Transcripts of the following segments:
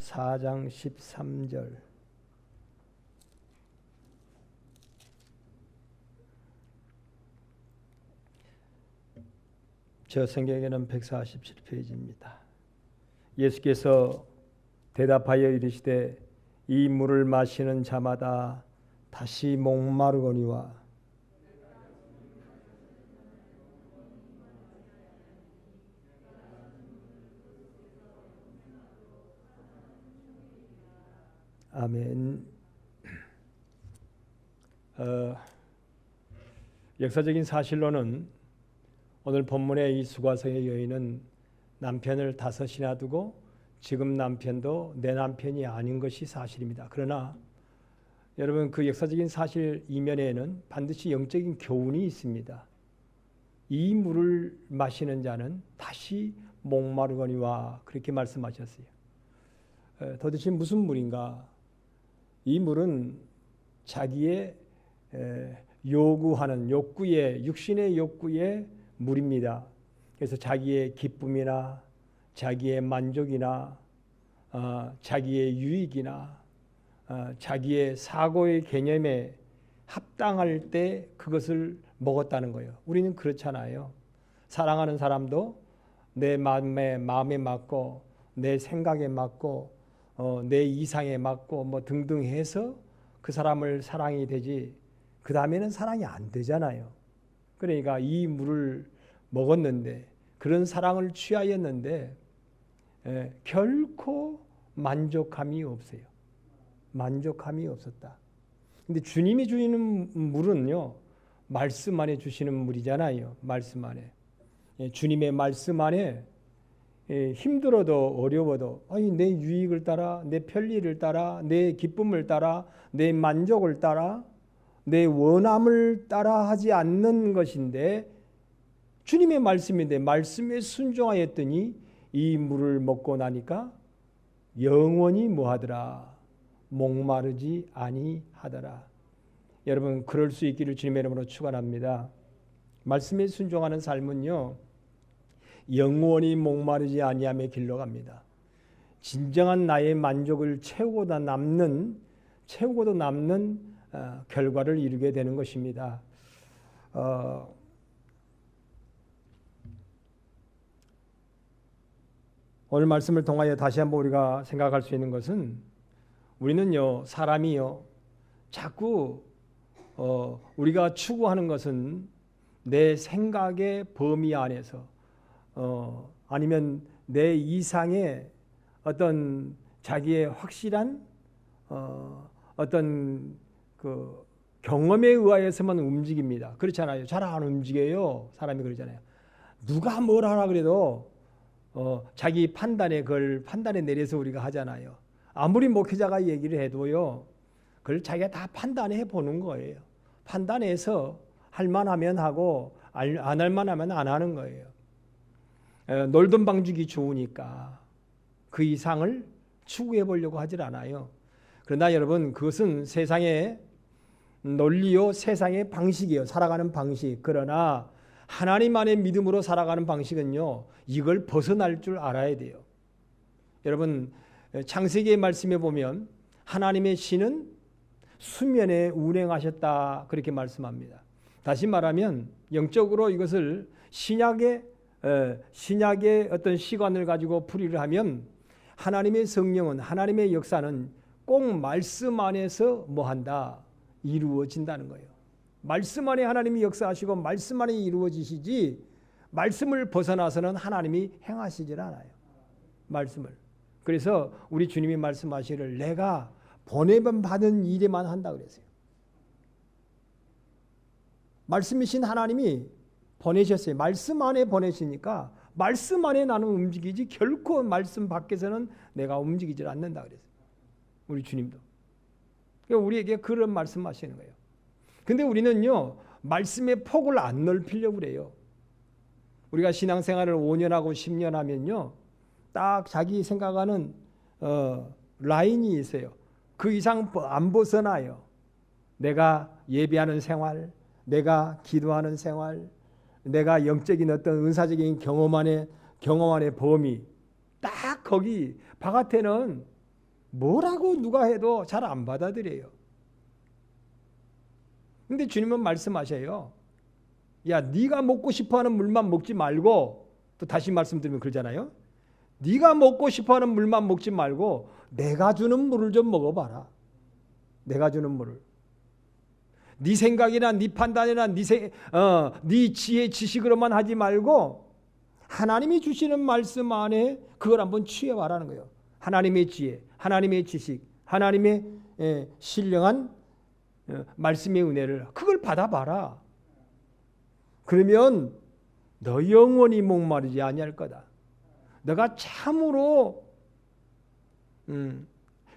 4장 13절. 저 성경에는 147페이지입니다. 예수께서 대답하여 이르시되 이 물을 마시는 자마다 다시 목마르거니와 아멘. 역사적인 사실로는 오늘 본문의 이 수가성의 여인은 남편을 5이나 두고 지금 남편도 내 남편이 아닌 것이 사실입니다. 그러나 여러분, 그 역사적인 사실 이면에는 반드시 영적인 교훈이 있습니다. 이 물을 마시는 자는 다시 목마르거니와 그렇게 말씀하셨어요. 도대체 무슨 물인가? 이 물은 자기의 요구하는 육신의 욕구의 물입니다. 그래서 자기의 기쁨이나 자기의 만족이나 자기의 유익이나 자기의 사고의 개념에 합당할 때 그것을 먹었다는 거예요. 우리는 그렇잖아요. 사랑하는 사람도 내 마음에 맞고 내 생각에 맞고 내 이상에 맞고 뭐 등등 해서 그 사람을 사랑이 되지 그 다음에는 사랑이 안 되잖아요. 그러니까 이 물을 먹었는데 그런 사랑을 취하였는데 결코 만족함이 없어요. 만족함이 없었다. 근데 주님이 주시는 물은요, 말씀 안에 주시는 물이잖아요. 말씀 안에. 주님의 말씀 안에 힘들어도 어려워도 내 유익을 따라, 내 편리를 따라, 내 기쁨을 따라, 내 만족을 따라, 내 원함을 따라 하지 않는 것인데 주님의 말씀인데 말씀에 순종하였더니 이 물을 먹고 나니까 영원히 뭐하더라? 목마르지 아니하더라. 여러분, 그럴 수 있기를 주님의 이름으로 축원합니다. 말씀에 순종하는 삶은요, 영원히 목마르지 아니함의 길로 갑니다. 진정한 나의 만족을 채우고도 남는 결과를 이루게 되는 것입니다. 오늘 말씀을 통하여 다시 한번 우리가 생각할 수 있는 것은 우리는요, 사람이요, 자꾸 우리가 추구하는 것은 내 생각의 범위 안에서 아니면 내 이상의 어떤 자기의 확실한 어떤 그 경험에 의하여서만 움직입니다. 그렇잖아요. 잘 안 움직여요. 사람이 그러잖아요. 누가 뭘 하라 그래도 자기 판단에 내려서 우리가 하잖아요. 아무리 목회자가 얘기를 해도요, 그걸 자기가 다 판단해 보는 거예요. 판단해서 할 만하면 하고 안 할 만하면 안 하는 거예요. 놀던 방주기 좋으니까 그 이상을 추구해 보려고 하질 않아요. 그러나 여러분, 그것은 세상의 논리요, 세상의 방식이에요. 살아가는 방식. 그러나 하나님 안의 믿음으로 살아가는 방식은요, 이걸 벗어날 줄 알아야 돼요. 여러분, 창세기의 말씀에 보면 하나님의 신은 수면에 운행하셨다 그렇게 말씀합니다. 다시 말하면 영적으로 이것을 신약의 어떤 시간을 가지고 풀이를 하면 하나님의 성령은, 하나님의 역사는 꼭 말씀 안에서 뭐한다? 이루어진다는 거예요. 말씀 안에 하나님이 역사하시고 말씀 안에 이루어지시지 말씀을 벗어나서는 하나님이 행하시질 않아요. 말씀을. 그래서 우리 주님이 말씀하시기를 내가 보내면 받은 일에만 한다 그랬어요. 말씀이신 하나님이 보내셨어요. 말씀 안에 보내시니까 말씀 안에 나는 움직이지 결코 말씀 밖에서는 내가 움직이질 않는다 그랬어요. 우리 주님도. 그러니까 우리에게 그런 말씀하시는 거예요. 근데 우리는요, 말씀의 폭을 안 넓히려고 그래요. 우리가 신앙생활을 5년 하고 10년 하면요, 딱 자기 생각하는 라인이 있어요. 그 이상 안 벗어나요. 내가 예배하는 생활, 내가 기도하는 생활, 내가 영적인 어떤 은사적인 경험 안의 범위, 딱 거기 바깥에는 뭐라고 누가 해도 잘 안 받아들여요. 근데 주님은 말씀하셔요. 야, 네가 먹고 싶어하는 물만 먹지 말고, 또 다시 말씀드리면 그러잖아요. 네가 먹고 싶어하는 물만 먹지 말고 내가 주는 물을 좀 먹어봐라. 내가 주는 물을. 네 생각이나 네 판단이나 네 지혜 지식으로만 하지 말고 하나님이 주시는 말씀 안에 그걸 한번 취해봐라는 거예요. 하나님의 지혜, 하나님의 지식, 하나님의 신령한 말씀의 은혜를 그걸 받아봐라. 그러면 너 영원히 목마르지 아니할 거다. 너가 참으로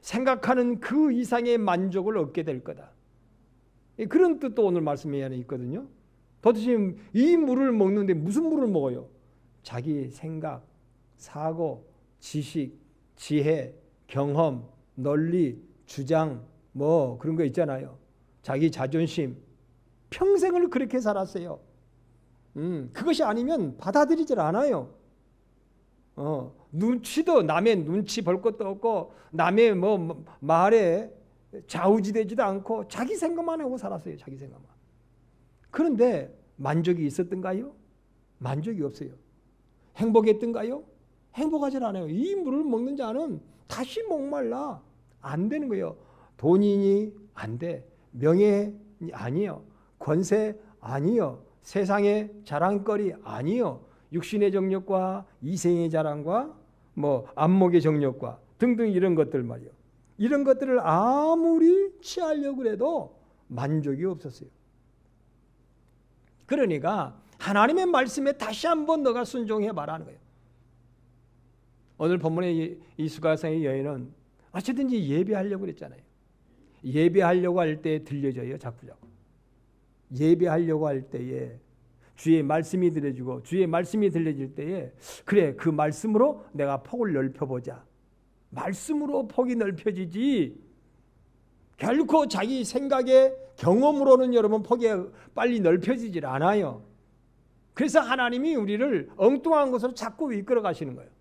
생각하는 그 이상의 만족을 얻게 될 거다. 그런 뜻도 오늘 말씀에 안에 있거든요. 도대체 이 물을 먹는데 무슨 물을 먹어요? 자기 생각, 사고, 지식, 지혜, 경험, 논리, 주장 뭐 그런 거 있잖아요. 자기 자존심. 평생을 그렇게 살았어요. 그것이 아니면 받아들이질 않아요. 눈치도 남의 눈치 볼 것도 없고 남의 뭐 말에 좌우지되지도 않고 자기 생각만 하고 살았어요. 자기 생각만. 그런데 만족이 있었던가요? 만족이 없어요. 행복했던가요? 행복하지 않아요. 이 물을 먹는 자는 다시 목말라. 안 되는 거예요. 돈이니 안 돼. 명예 아니요. 권세 아니요. 세상의 자랑거리 아니요. 육신의 정욕과 이생의 자랑과 뭐 안목의 정욕과 등등 이런 것들 말이요. 이런 것들을 아무리 취하려고 해도 만족이 없었어요. 그러니까 하나님의 말씀에 다시 한번 너가 순종해봐라는 거예요. 오늘 본문의 이 수가성의 여인은 어쨌든지 예배하려고 그랬잖아요. 예배하려고 할 때 들려져요. 자꾸. 예배하려고 할 때에 주의 말씀이 들려지고 주의 말씀이 들려질 때에 그래 그 말씀으로 내가 폭을 넓혀보자. 말씀으로 폭이 넓혀지지 결코 자기 생각의 경험으로는 여러분 폭이 빨리 넓혀지질 않아요. 그래서 하나님이 우리를 엉뚱한 것으로 자꾸 이끌어 가시는 거예요.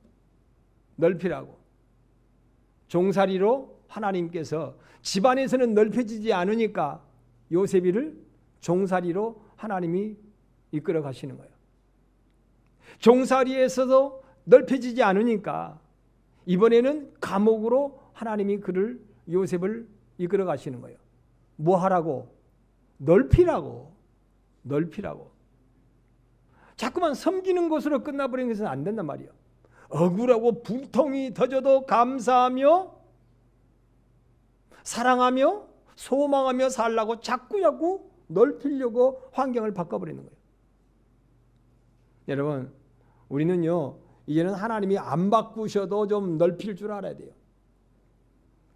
넓히라고. 종살이로 하나님께서 집안에서는 넓혀지지 않으니까 요셉이를 종살이로 하나님이 이끌어 가시는 거예요. 종살이에서도 넓혀지지 않으니까 이번에는 감옥으로 하나님이 그를 요셉을 이끌어 가시는 거예요. 뭐 하라고? 넓히라고. 넓히라고. 자꾸만 섬기는 것으로 끝나버리는 것은 안 된단 말이에요. 억울하고 분통이 터져도 감사하며 사랑하며 소망하며 살라고 자꾸 넓히려고 환경을 바꿔버리는 거예요. 여러분 우리는요 이제는 하나님이 안 바꾸셔도 좀 넓힐 줄 알아야 돼요.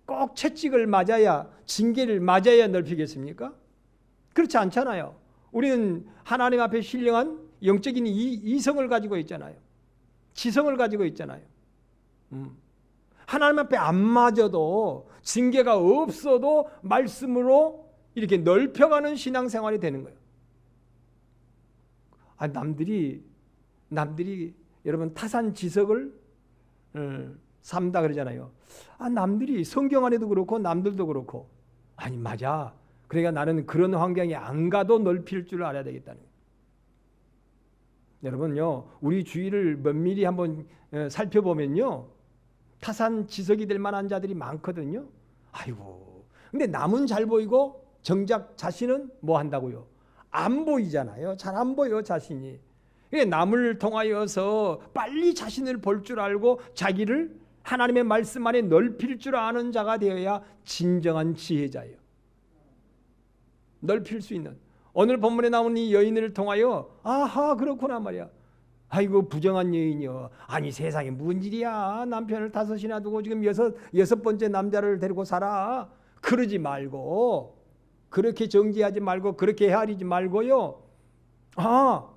꼭 채찍을 맞아야 징계를 맞아야 넓히겠습니까? 그렇지 않잖아요. 우리는 하나님 앞에 신령한 영적인 이성을 가지고 있잖아요. 지성을 가지고 있잖아요. 하나님 앞에 안 맞아도 징계가 없어도 말씀으로 이렇게 넓혀가는 신앙생활이 되는 거예요. 남들이 여러분 타산지석을 삼다 그러잖아요. 남들이 성경 안에도 그렇고 남들도 그렇고 아니 맞아. 그러니까 나는 그런 환경에 안 가도 넓힐 줄 알아야 되겠다는 거예요. 여러분요 우리 주위를 면밀히 한번 살펴보면요 타산지석이 될 만한 자들이 많거든요. 아이고 근데 남은 잘 보이고 정작 자신은 뭐 한다고요? 안 보이잖아요. 잘 안 보여 자신이. 남을 통하여서 빨리 자신을 볼 줄 알고 자기를 하나님의 말씀 안에 넓힐 줄 아는 자가 되어야 진정한 지혜자예요. 넓힐 수 있는. 오늘 본문에 나온 이 여인을 통하여 아하 그렇구나 말이야. 아이고 부정한 여인이요. 아니 세상에 무슨 일이야. 남편을 5이나 두고 지금 여섯 번째 남자를 데리고 살아. 그러지 말고 그렇게 정죄하지 말고 그렇게 헤아리지 말고요.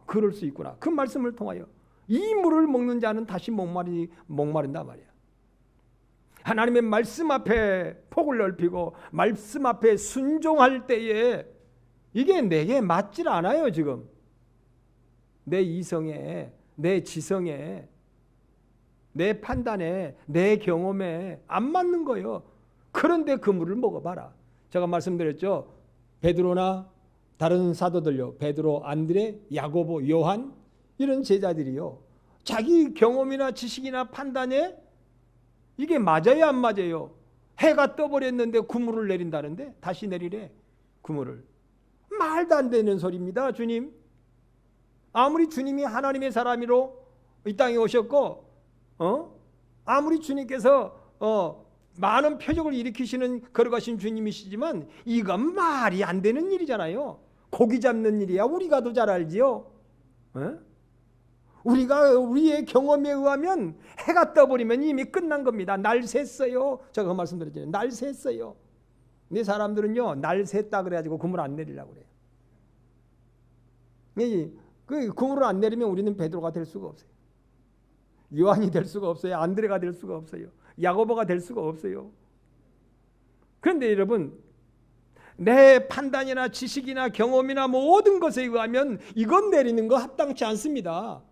그럴 수 있구나. 그 말씀을 통하여 이 물을 먹는 자는 다시 목마른다 말이야. 하나님의 말씀 앞에 폭을 넓히고 말씀 앞에 순종할 때에 이게 내게 맞질 않아요. 지금 내 이성에 내 지성에 내 판단에 내 경험에 안 맞는 거예요. 그런데 그 물을 먹어봐라. 제가 말씀드렸죠. 베드로나 다른 사도들요. 베드로, 안드레, 야고보, 요한 이런 제자들이요. 자기 경험이나 지식이나 판단에 이게 맞아요, 안 맞아요? 해가 떠버렸는데 구물을 내린다는데 다시 내리래. 구물을. 말도 안 되는 소리입니다. 주님. 아무리 주님이 하나님의 사람으로 이 땅에 오셨고 아무리 주님께서 많은 표적을 일으키시는 걸어가신 주님이시지만 이건 말이 안 되는 일이잖아요. 고기 잡는 일이야. 우리가 더 잘 알지요. 우리가 우리의 경험에 의하면 해가 떠버리면 이미 끝난 겁니다. 날 샜어요. 제가 그 말씀드렸잖아요. 날 샜어요. 근데 사람들은요, 날 샜다 그래가지고 그물 안 내리려고 그래요. 그 그물을 안 내리면 우리는 베드로가 될 수가 없어요. 요한이 될 수가 없어요. 안드레가 될 수가 없어요. 야고보가 될 수가 없어요. 그런데 여러분, 내 판단이나 지식이나 경험이나 모든 것에 의하면 이건 내리는 거 합당치 않습니다.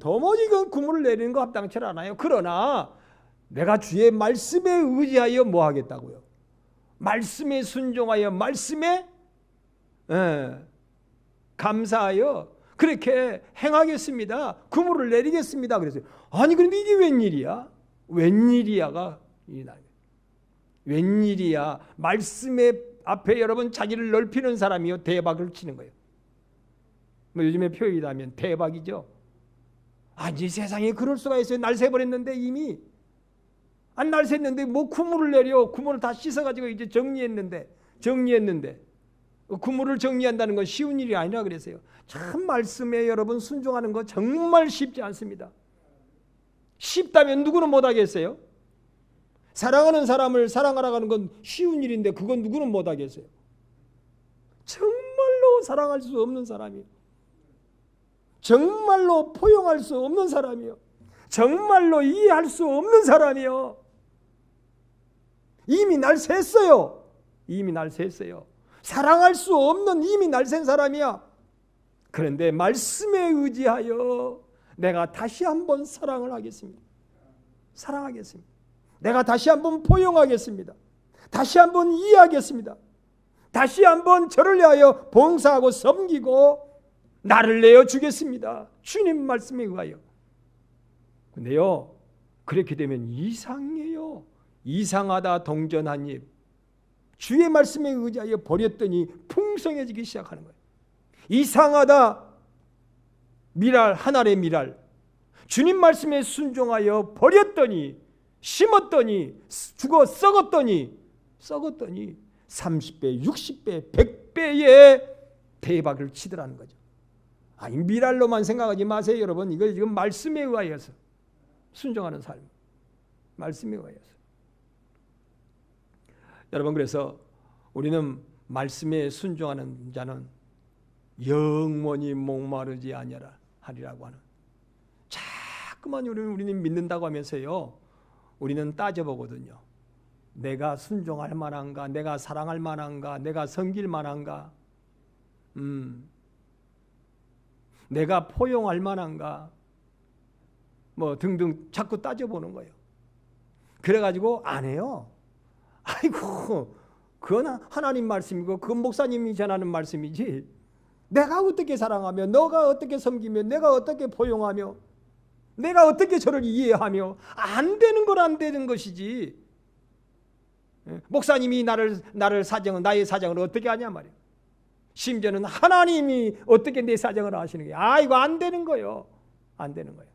도무지 그 구물을 내리는 거 합당치 않아요. 그러나 내가 주의 말씀에 의지하여 뭐 하겠다고요? 말씀에 순종하여 말씀에 감사하여 그렇게 행하겠습니다. 구물을 내리겠습니다. 그랬어요. 아니 그런데 이게 웬일이야? 웬일이야가 웬일이야? 말씀의 앞에 여러분 자기를 넓히는 사람이요 대박을 치는 거예요. 뭐 요즘에 표현이라면 대박이죠. 아니 세상에 그럴 수가 있어요. 날 새버렸는데 이미 날 샜는데 뭐 구물을 내려. 구물을 다 씻어가지고 이제 정리했는데 구물을 정리한다는 건 쉬운 일이 아니라 그랬어요. 참 말씀에 여러분 순종하는 거 정말 쉽지 않습니다. 쉽다면 누구는 못하겠어요? 사랑하는 사람을 사랑하라고 하는 건 쉬운 일인데 그건 누구는 못하겠어요? 정말로 사랑할 수 없는 사람이에요. 정말로 포용할 수 없는 사람이요. 정말로 이해할 수 없는 사람이요. 이미 날 샜어요. 이미 날 샜어요. 사랑할 수 없는 이미 날 샌 사람이야. 그런데 말씀에 의지하여 내가 다시 한번 사랑을 하겠습니다. 사랑하겠습니다. 내가 다시 한번 포용하겠습니다. 다시 한번 이해하겠습니다. 다시 한번 저를 위하여 봉사하고 섬기고 나를 내어주겠습니다. 주님 말씀에 의하여. 근데요, 그렇게 되면 이상해요. 이상하다 동전한 입. 주의 말씀에 의지하여 버렸더니 풍성해지기 시작하는 거예요. 이상하다 미랄, 한 알의 미랄. 주님 말씀에 순종하여 버렸더니 심었더니 죽어 썩었더니 30배, 60배, 100배의 대박을 치더라는 거죠. 아니 미랄로만 생각하지 마세요, 여러분. 이거 지금 말씀에 의하여서 순종하는 삶. 말씀에 의하여서. 여러분, 그래서 우리는 말씀에 순종하는 자는 영원히 목마르지 아니하라 하리라고 하는. 자꾸만 우리는 믿는다고 하면서요, 우리는 따져보거든요. 내가 순종할 만한가? 내가 사랑할 만한가? 내가 섬길 만한가? 내가 포용할 만한가? 뭐 등등 자꾸 따져보는 거예요. 그래가지고 안 해요. 아이고, 그건 하나님 말씀이고 그건 목사님이 전하는 말씀이지, 내가 어떻게 사랑하며 너가 어떻게 섬기며 내가 어떻게 포용하며 내가 어떻게 저를 이해하며 안 되는 건 안 되는 것이지. 목사님이 나의 사정을 어떻게 하냐 말이에요. 심지어는 하나님이 어떻게 내 사정을 아시는 거예요. 이거 안 되는 거예요. 안 되는 거예요.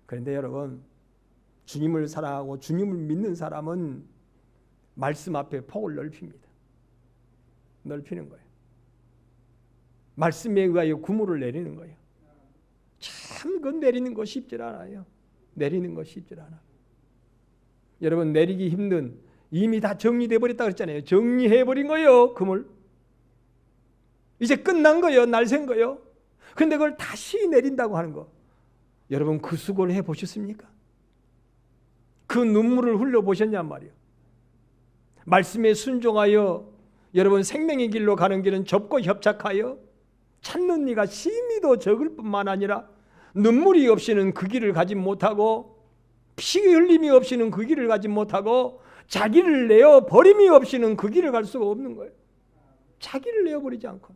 그런데 여러분, 주님을 사랑하고 주님을 믿는 사람은 말씀 앞에 폭을 넓힙니다. 넓히는 거예요. 말씀에 의하여 구물을 내리는 거예요. 참 그 내리는 거 쉽질 않아요. 내리는 거 쉽질 않아요. 여러분, 내리기 힘든, 이미 다 정리돼 버렸다 그랬잖아요. 정리해 버린 거예요. 그물. 이제 끝난 거예요. 날 샌 거예요. 그런데 그걸 다시 내린다고 하는 거, 여러분 그 수고를 해 보셨습니까? 그 눈물을 흘려 보셨냔 말이에요. 말씀에 순종하여 여러분 생명의 길로 가는 길은 좁고 협착하여 찾는 이가 심히도 적을 뿐만 아니라 눈물이 없이는 그 길을 가지 못하고 피 흘림이 없이는 그 길을 가지 못하고 자기를 내어 버림이 없이는 그 길을 갈 수가 없는 거예요. 자기를 내어 버리지 않고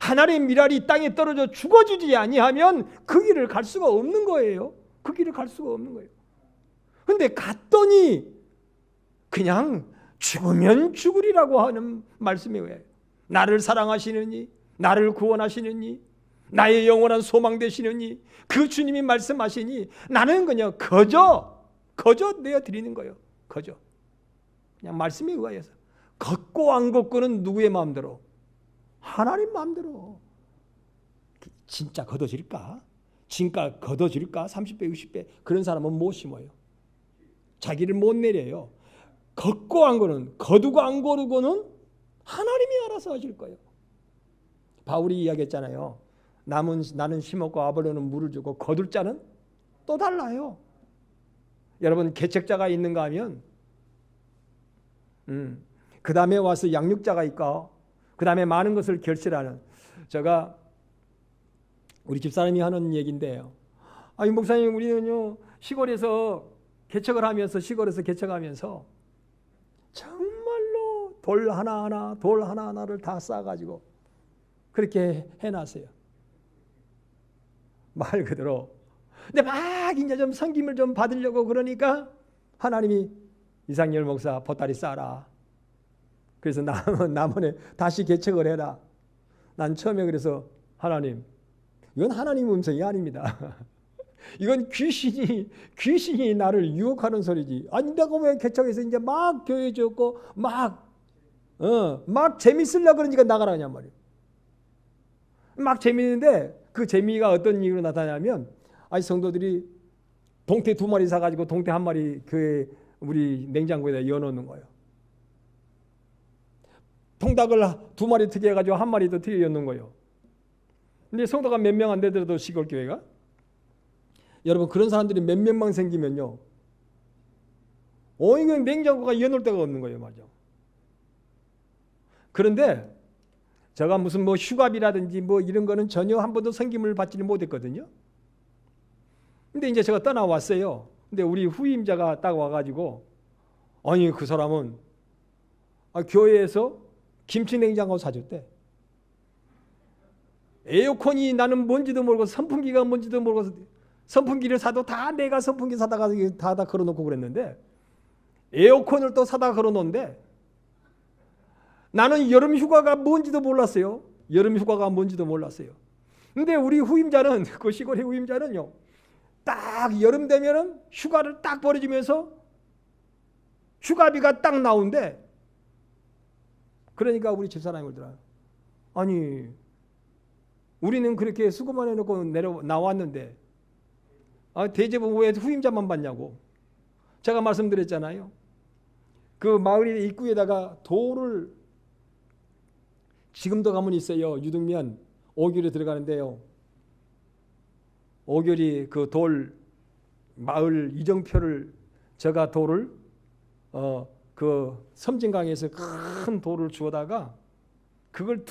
하나님의 미랄이 땅에 떨어져 죽어주지 아니하면 그 길을 갈 수가 없는 거예요. 그 길을 갈 수가 없는 거예요. 근데 갔더니 그냥 죽으면 죽으리라고 하는 말씀이 왜? 나를 사랑하시느니, 나를 구원하시느니, 나의 영원한 소망 되시느니 그 주님이 말씀하시니 나는 그냥 거저 내어드리는 거예요. 거저. 그냥 말씀에 의하여서. 걷고 안 걷고는 누구의 마음대로? 하나님 마음대로. 진짜 걷어질까? 진짜 걷어질까? 30배, 60배. 그런 사람은 못 심어요. 자기를 못 내려요. 걷고 안 거는, 거두고 안 거두고는 하나님이 알아서 하실 거예요. 바울이 이야기했잖아요. 나는 심었고 아볼로는 물을 주고 거둘 자는 또 달라요. 여러분 개척자가 있는가 하면 그 다음에 와서 양육자가 있고 그 다음에 많은 것을 결실하는, 제가 우리 집사람이 하는 얘기인데요. 이 목사님 우리는요 시골에서 개척을 하면서 정말로 돌 하나하나를 다 쌓아가지고 그렇게 해놨어요. 말 그대로. 근데 막 이제 좀 섬김을 좀 받으려고 그러니까 하나님이 이상열 목사 보따리 싸라. 그래서 남원에 다시 개척을 해라. 난 처음에 그래서 하나님, 이건 하나님 음성이 아닙니다. 이건 귀신이 나를 유혹하는 소리지. 아니 내가 왜 개척해서 이제 막 교회 지었고 막 재밌으려고 그러니까 나가라 그냥 말이에요. 막 재미있는데 그 재미가 어떤 이유로 나타나냐면 성도들이 동태 2마리 사가지고 동태 1마리 교회 우리 냉장고에다 넣어놓는 거예요. 통닭을 2마리 튀겨가지고 1마리 더 튀겨 넣는 거예요. 근데 성도가 몇 명 안 되더라도 시골 교회가, 여러분 그런 사람들이 몇 명만 생기면요, 이거 냉장고가 여놓을 데가 없는 거예요, 맞아. 그런데 제가 무슨 휴갑이라든지 이런 거는 전혀 한 번도 섬김을 받지는 못했거든요. 근데 이제 제가 떠나왔어요. 근데 우리 후임자가 딱 와가지고, 그 사람은 교회에서 김치냉장고 사줬대. 에어컨이 나는 뭔지도 모르고 선풍기가 뭔지도 모르고 선풍기를 사도 다 내가 선풍기 사다가 다 걸어놓고 그랬는데 에어컨을 또 사다 걸어놓는데 나는 여름 휴가가 뭔지도 몰랐어요. 근데 우리 후임자는, 그 시골의 후임자는요, 딱 여름 되면은 휴가를 딱 벌어주면서 휴가비가 딱 나온대. 그러니까 우리 집사람이 그러더라. 아니 우리는 그렇게 수고만 해놓고 나왔는데 대접은 왜 후임자만 받냐고. 제가 말씀드렸잖아요. 그 마을 입구에다가 돌을, 지금도 가면 있어요. 유등면 5결이 들어가는데요. 5결이 그 돌 마을 이정표를, 제가 돌을 그 섬진강에서 큰 돌을 주워다가 그걸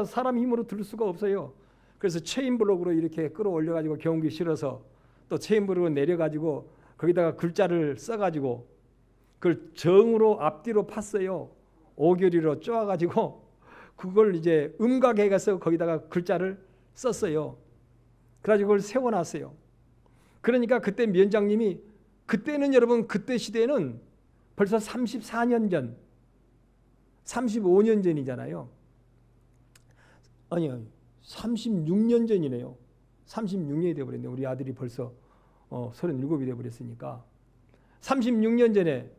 사람 힘으로 들 수가 없어요. 그래서 체인블록으로 이렇게 끌어올려가지고 경운기 실어서 또 체인블록으로 내려가지고 거기다가 글자를 써가지고 그걸 정으로 앞뒤로 팠어요. 5결이로 쪼아가지고 그걸 이제 음각해가서 거기다가 글자를 썼어요. 그래가지고 그걸 세워놨어요. 그러니까 그때 위원장님이, 그때는 여러분 그때 시대는 벌써 34년 전, 35년 전이잖아요. 아니요, 36년 전이네요. 36년이 되어버렸네요. 우리 아들이 벌써 37이 되어버렸으니까 36년 전에,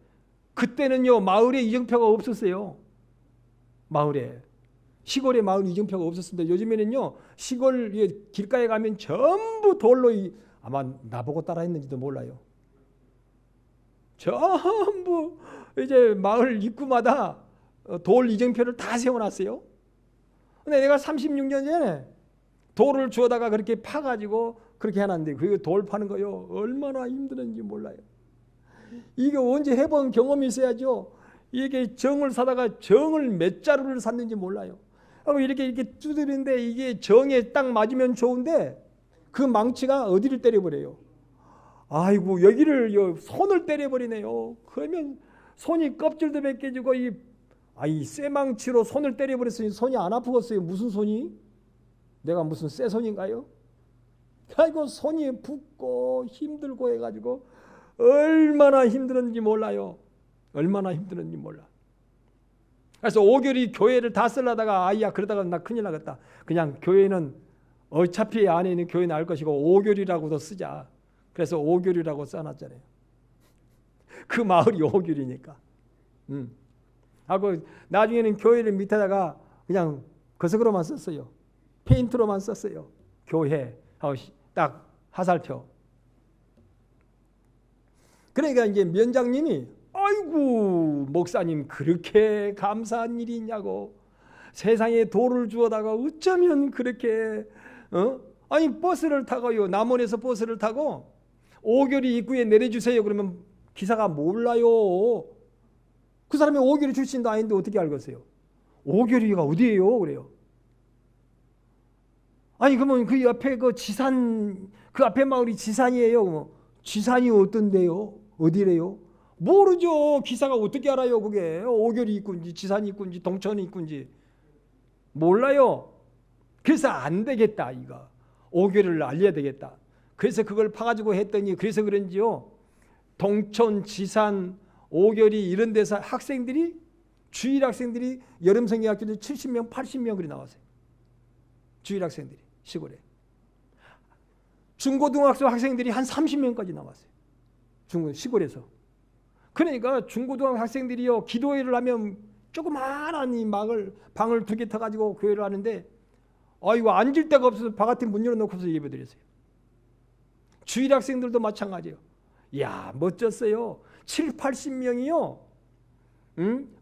그때는요 마을에 이정표가 없었어요. 시골에 마을 이정표가 없었습니다. 요즘에는요 시골 길가에 가면 전부 돌로, 아마 나보고 따라했는지도 몰라요. 전부 이제 마을 입구마다 돌 이정표를 다 세워놨어요. 근데 내가 36년 전에 돌을 주워다가 그렇게 파가지고 그렇게 해놨는데, 그 돌 파는 거요 얼마나 힘들었는지 몰라요. 이게 언제 해본 경험이 있어야죠. 이게 정을 사다가 정을 몇 자루를 샀는지 몰라요. 이렇게 두드리는데 이게 정에 딱 맞으면 좋은데 그 망치가 어디를 때려버려요. 아이고 여기를 손을 때려버리네요. 그러면 손이 껍질도 벗겨지고 이 쇠망치로 손을 때려버렸으니 손이 안 아프겠어요? 무슨 손이? 내가 무슨 쇠 손인가요? 아이고 손이 붓고 힘들고 해가지고 얼마나 힘들었는지 몰라요. 얼마나 힘들었는지 몰라. 그래서 오교리 교회를 다 쓰려다가 아이야 그러다가 나 큰일 나겠다. 그냥 교회는 어차피 안에 있는 교회는 알 것이고 오교리라고도 쓰자. 그래서 오교리라고 써놨잖아요. 그 마을이 오교리니까. 하고 나중에는 교회를 밑에다가 그냥 거석으로만 썼어요. 페인트로만 썼어요. 교회 하고 딱 화살표. 그러니까 이제 면장님이 아이고 목사님 그렇게 감사한 일이 있냐고, 세상에 돌을 주워다가 어쩌면 그렇게 아니 버스를 타고요, 남원에서 버스를 타고 오교리 입구에 내려주세요 그러면 기사가 몰라요. 그 사람이 오교리 출신도 아닌데 어떻게 알겠어요? 오교리가 어디예요? 그래요. 아니 그러면 그 옆에 그 지산, 그 앞에 마을이 지산이에요. 지산이 어떤데요? 어디래요? 모르죠. 기사가 어떻게 알아요? 그게 오교리 입구인지 지산이 입구인지 동천이 입구인지 몰라요. 그래서 안 되겠다. 이거 오교리를 알려야 되겠다. 그래서 그걸 파가지고 했더니 그래서 그런지요, 동천, 지산, 오교리 이런 데서 학생들이, 주일 학생들이 여름 성경학교도 70명, 80명 그리 나왔어요. 주일 학생들이 시골에. 중고등학교 학생들이 한 30명까지 나왔어요. 시골에서. 그러니까 중고등학교 학생들이요, 기도회를 하면 조그마한 이 방을 2개 타가지고 교회를 하는데 이거 앉을 데가 없어서 바깥에 문 열어놓고서 예배드렸어요. 주일 학생들도 마찬가지예요. 이야 멋졌어요. 7, 80명이요.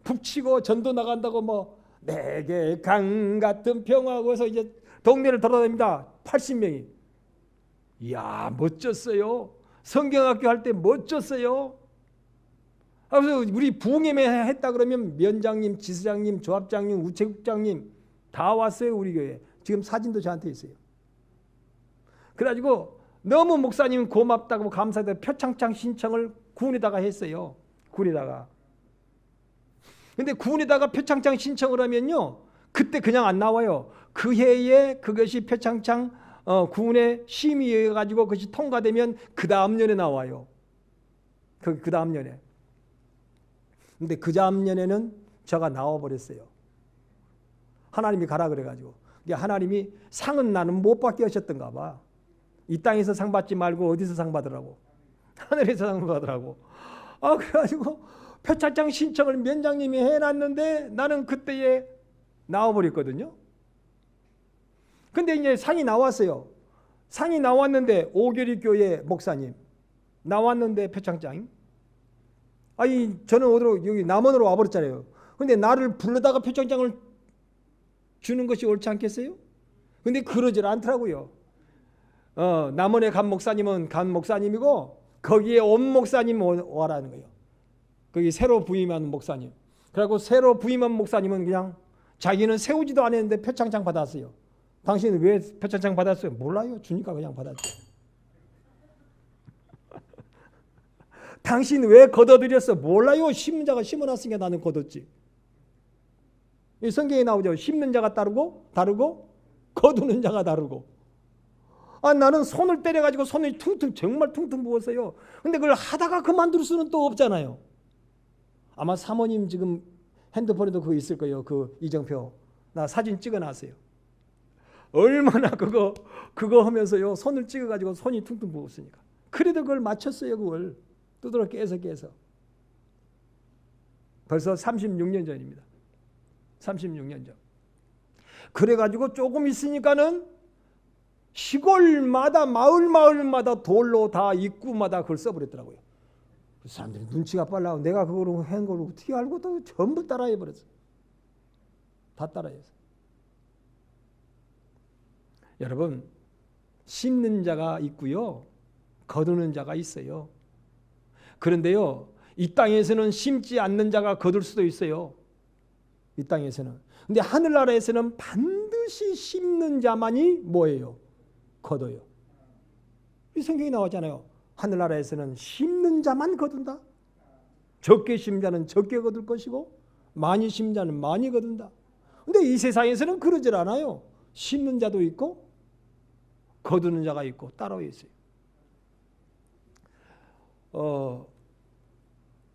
북치고 전도 나간다고 뭐 내게 강 같은 평화고 해서 이제 동네를 돌아다닙니다. 80명이. 이야 멋졌어요. 성경학교 할 때 멋졌어요. 그래서 우리 부흥회에 했다 그러면 면장님, 지사장님, 조합장님, 우체국장님 다 왔어요. 우리 교회. 지금 사진도 저한테 있어요. 그래가지고 너무 목사님 고맙다고 감사하다고 표창장 신청을 군에다가 했어요. 군에다가. 근데 군에다가 표창장 신청을 하면요, 그때 그냥 안 나와요. 그 해에 그것이 표창장 군에 심의해 가지고 그것이 통과되면 그 다음 년에 나와요. 그 다음 년에. 근데 그 다음 년에는 제가 나와 버렸어요. 하나님이 가라 그래가지고. 하나님이 상은 나는 못 받게 하셨던가 봐. 이 땅에서 상 받지 말고 어디서 상 받으라고? 하늘에서 상 받으라고. 그래가지고 표창장 신청을 면장님이 해놨는데 나는 그때에 나와버렸거든요. 근데 이제 상이 나왔어요. 상이 나왔는데 오교리 교회 목사님 나왔는데 표창장이. 저는 어디로 여기 남원으로 와버렸잖아요. 근데 나를 불러다가 표창장을 주는 것이 옳지 않겠어요? 근데 그러질 않더라고요. 남원의 간 목사님은 간 목사님이고 거기에 온 목사님 와라는 거예요. 거기 새로 부임한 목사님. 그리고 새로 부임한 목사님은 그냥 자기는 세우지도 않았는데 표창장 받았어요. 당신은 왜 표창장 받았어요? 몰라요. 주니까 그냥 받았어요. 당신 왜 거둬들였어? 몰라요. 심는 자가 심어놨으니까 나는 거뒀지. 이 성경에 나오죠. 심는 자가 다르고 거두는 자가 다르고. 나는 손을 때려가지고 손이 정말 퉁퉁 부었어요. 근데 그걸 하다가 그만둘 수는 또 없잖아요. 아마 사모님 지금 핸드폰에도 그거 있을 거예요. 그 이정표. 나 사진 찍어놨어요. 얼마나 그거 하면서요. 손을 찍어가지고 손이 퉁퉁 부었으니까. 그래도 그걸 맞췄어요. 그걸. 두드러 깨서. 벌써 36년 전입니다. 36년 전. 그래가지고 조금 있으니까는 시골마다 마을마다 돌로 다 입구마다 그걸 써버렸더라고요. 그 사람들이 눈치가 빨라고 내가 그걸 한 걸 어떻게 알고 또 전부 따라해버렸어. 다 따라해서. 여러분 심는 자가 있고요, 거두는 자가 있어요. 그런데요, 이 땅에서는 심지 않는 자가 거둘 수도 있어요. 이 땅에서는. 근데 하늘나라에서는 반드시 심는 자만이 뭐예요? 거둬요. 이 성경이 나왔잖아요. 하늘나라에서는 심는 자만 거둔다. 적게 심는 자는 적게 거둘 것이고 많이 심는 자는 많이 거둔다. 근데 이 세상에서는 그러질 않아요. 심는 자도 있고 거두는 자가 있고 따로 있어요.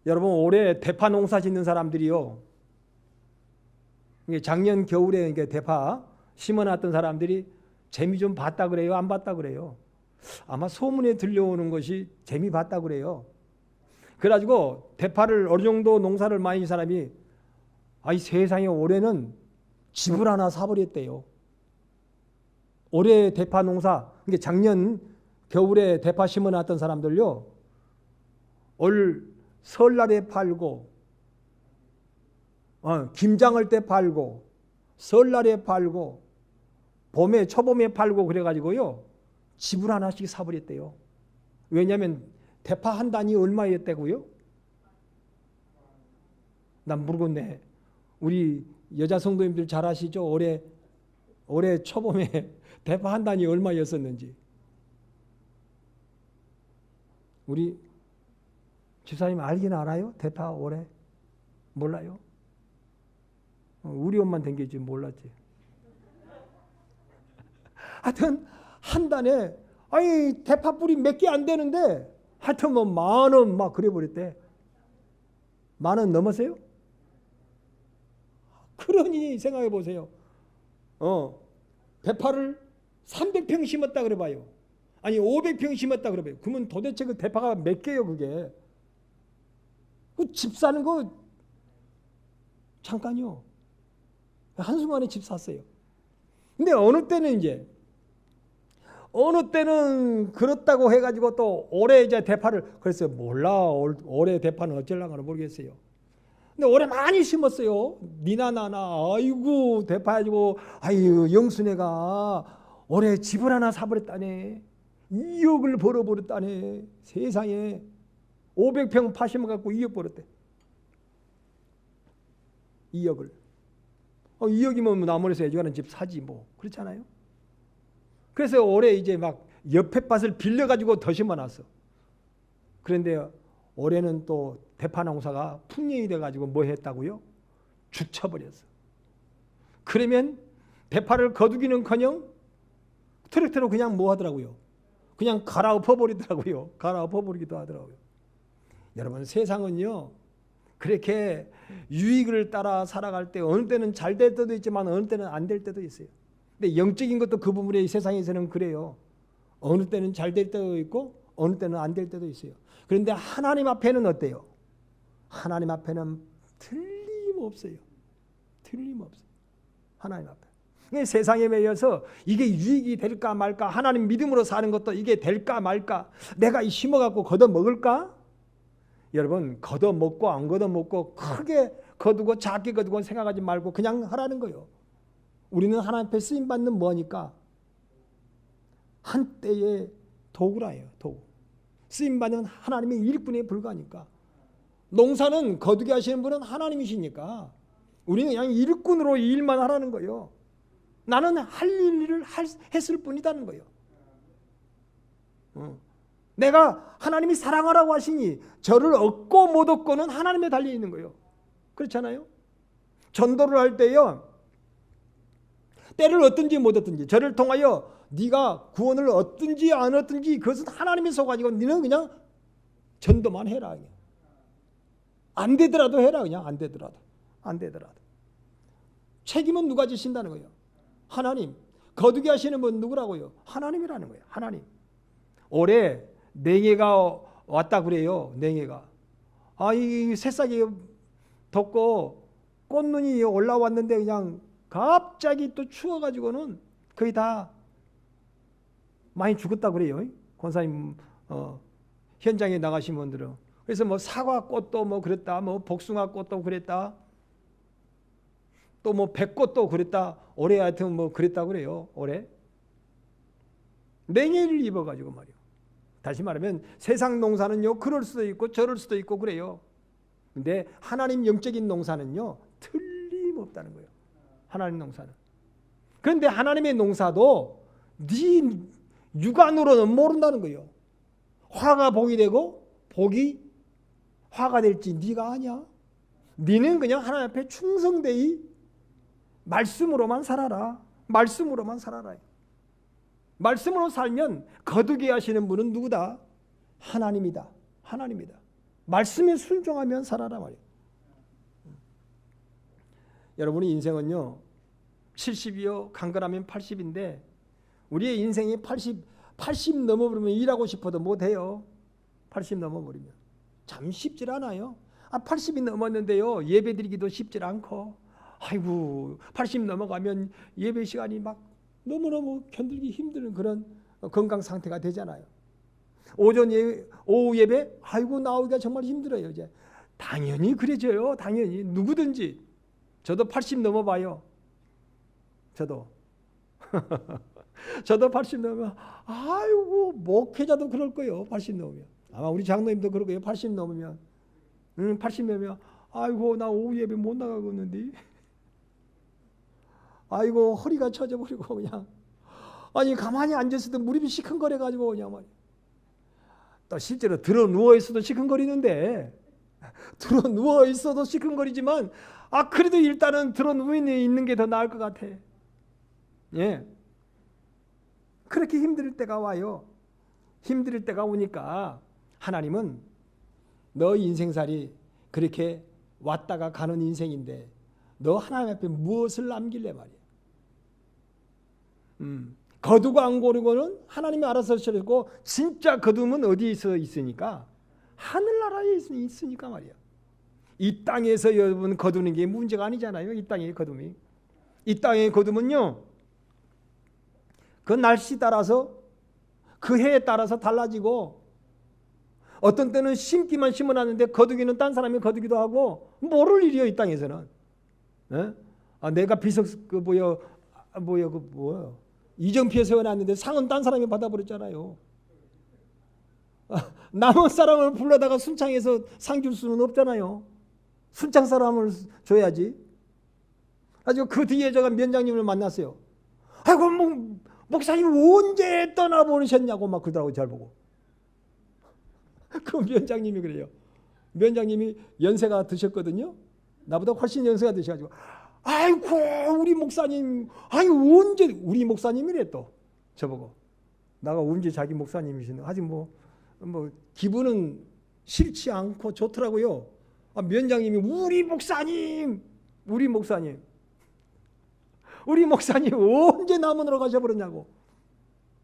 여러분 올해 대파 농사 짓는 사람들이요. 작년 겨울에 대파 심어놨던 사람들이 재미 좀 봤다 그래요? 안 봤다 그래요? 아마 소문에 들려오는 것이 재미 봤다 그래요. 그래가지고 대파를 어느 정도 농사를 많이 한 사람이 이 세상에 올해는 집을 하나 사버렸대요. 올해 대파 농사, 작년 겨울에 대파 심어놨던 사람들요. 올 설날에 팔고 김장할 때 팔고 설날에 팔고 봄에 초봄에 팔고 그래가지고요. 집을 하나씩 사버렸대요. 왜냐하면 대파 한 단이 얼마였다고요? 난 모르겠네. 우리 여자 성도님들 잘 아시죠? 올해 초봄에 대파 한 단이 얼마였었는지. 우리 집사님 알긴 알아요? 대파 올해? 몰라요? 우리 엄마는 댕기지 몰랐지. 하여튼 한 단에 대파 뿌리 몇 개 안 되는데 하여튼 뭐 10,000원 막 그래 버렸대. 10,000원 넘었어요? 그러니 생각해 보세요. 대파를 300평 심었다 그래 봐요. 아니 500평 심었다 그래 봐요. 그러면 도대체 그 대파가 몇 개요 그게? 그 집 사는 거 잠깐요. 한순간에 집 샀어요. 근데 어느 때는 그렇다고 해가지고 또 올해 이제 대파를 그랬어요. 몰라 올해 대파는 어쩌려고 모르겠어요. 근데 올해 많이 심었어요. 니나 나나 아이고 대파 가지고 영순애가 올해 집을 하나 사버렸다네. 2억을 벌어버렸다네. 세상에 500평 파 심어갖고 2억 벌었대. 2억을. 2억이면 나무에서 애주가는 집 사지 뭐 그렇잖아요. 그래서 올해 이제 막 옆에 밭을 빌려가지고 더 심어놨어. 그런데 올해는 또 대파 농사가 풍년이 돼가지고 뭐 했다고요? 죽쳐버렸어. 그러면 대파를 거두기는커녕 트랙터로 그냥 뭐 하더라고요? 그냥 갈아엎어버리더라고요. 갈아엎어버리기도 하더라고요. 여러분 세상은요. 그렇게 유익을 따라 살아갈 때 어느 때는 잘 될 때도 있지만 어느 때는 안 될 때도 있어요. 근데 영적인 것도 그 부분에 이 세상에서는 그래요. 어느 때는 잘 될 때도 있고 어느 때는 안 될 때도 있어요. 그런데 하나님 앞에는 어때요? 하나님 앞에는 틀림없어요. 틀림없어요. 하나님 앞에. 세상에 매여서 이게 유익이 될까 말까 하나님 믿음으로 사는 것도 이게 될까 말까 내가 심어갖고 걷어먹을까? 여러분 걷어먹고 안 걷어먹고 크게 거두고 작게 거두고 생각하지 말고 그냥 하라는 거예요. 우리는 하나님 앞에 쓰임받는 뭐니까 한때의 도구라예요. 도구. 쓰임받는 하나님의 일꾼에 불과하니까. 농사는 거두게 하시는 분은 하나님이시니까 우리는 그냥 일꾼으로 일만 하라는 거예요. 나는 할 일을 했을 뿐이다는 거예요. 내가 하나님이 사랑하라고 하시니 저를 얻고 못 얻고는 하나님에 달려있는 거예요. 그렇잖아요. 전도를 할 때요. 때를 얻든지 못 얻든지 저를 통하여 네가 구원을 얻든지 안 얻든지 그것은 하나님의 소관이고 너는 그냥 전도만 해라. 그냥. 안 되더라도 해라. 그냥 안 되더라도. 책임은 누가 지신다는 거예요? 하나님. 거두게 하시는 분 누구라고요? 하나님이라는 거예요. 하나님. 올해 냉해가 왔다 그래요. 냉해가. 이 새싹이 덥고 꽃눈이 올라왔는데 그냥 갑자기 또 추워가지고는 거의 다 많이 죽었다 그래요. 권사님 현장에 나가신 분들은. 그래서 뭐 사과 꽃도 뭐 그랬다, 뭐 복숭아 꽃도 그랬다, 또 뭐 백꽃도 그랬다. 올해 하여튼 뭐 그랬다 그래요. 올해 냉해를 입어가지고 말이요. 다시 말하면 세상 농사는요 그럴 수도 있고 저럴 수도 있고 그래요. 근데 하나님 영적인 농사는요 틀림없다는 거예요. 하나님 농사는. 그런데 하나님의 농사도 네 육안으로는 모른다는 거예요. 화가 복이 되고 복이 화가 될지 네가 아냐? 너는 그냥 하나님 앞에 충성되이 말씀으로만 살아라. 말씀으로만 살아라. 말씀으로 살면 거두게 하시는 분은 누구다? 하나님이다. 하나님이다. 말씀에 순종하면 살아라 말이에요. 여러분의 인생은요 70이요 강건하면 80인데 우리의 인생이 80 넘어버리면 일하고 싶어도 못해요. 80 넘어버리면 참 쉽질 않아요. 80이 넘었는데요 예배드리기도 쉽질 않고 아이고 80 넘어가면 예배 시간이 막 너무너무 견디기 힘든 그런 건강 상태가 되잖아요. 오후 예배 아이고 나오기가 정말 힘들어요. 이제 당연히 그래져요. 당연히 누구든지 저도 80 넘어봐요. 저도 80 넘으면 아이고 목회자도 그럴 거예요. 80 넘으면 아마 우리 장로님도 그럴 거예요. 80 넘으면 80 넘으면 아이고 나 오후 예배 못 나가겠는데 아이고 허리가 처져버리고 그냥 아니 가만히 앉아있어도 무릎이 시큰거려가지고 그냥 말이야. 또 실제로 들어 누워있어도 시큰거리는데 들어 누워있어도 시큰거리지만 그래도 일단은 들어 누워있는 게 더 나을 것 같아. 예. 그렇게 힘들 때가 와요. 힘들 때가 오니까 하나님은 너 인생살이 그렇게 왔다가 가는 인생인데 너 하나님 앞에 무엇을 남길래 말이야. 거두고 안 고르고는 하나님이 알아서 하시고 진짜 거둠은 어디서 있으니까 하늘나라에 있으니까 말이야. 이 땅에서 여러분 거두는 게 문제가 아니잖아요. 이 땅의 거둠이. 이 땅의 거둠은요. 그 날씨 따라서 그 해에 따라서 달라지고 어떤 때는 심기만 심어놨는데 거두기는 딴 사람이 거두기도 하고 모를 일이요. 이 땅에서는. 예? 내가 비석 이정피에 세워놨는데 상은 딴 사람이 받아버렸잖아요. 남은 사람을 불러다가 순창에서 상 줄 수는 없잖아요. 순창 사람을 줘야지. 아주 그 뒤에 제가 면장님을 만났어요. 아이고 목사님 언제 떠나보내셨냐고 막 그러더라고요. 잘 보고. 그 면장님이 그래요. 면장님이 연세가 드셨거든요. 나보다 훨씬 연세가 드셔가지고 아이고 우리 목사님 아니 언제 우리 목사님이래 또 저보고 나가 언제 자기 목사님이시네. 아직 뭐 기분은 싫지 않고 좋더라고요. 면장님이 우리 목사님 언제 남원으로 가셔버렸냐고.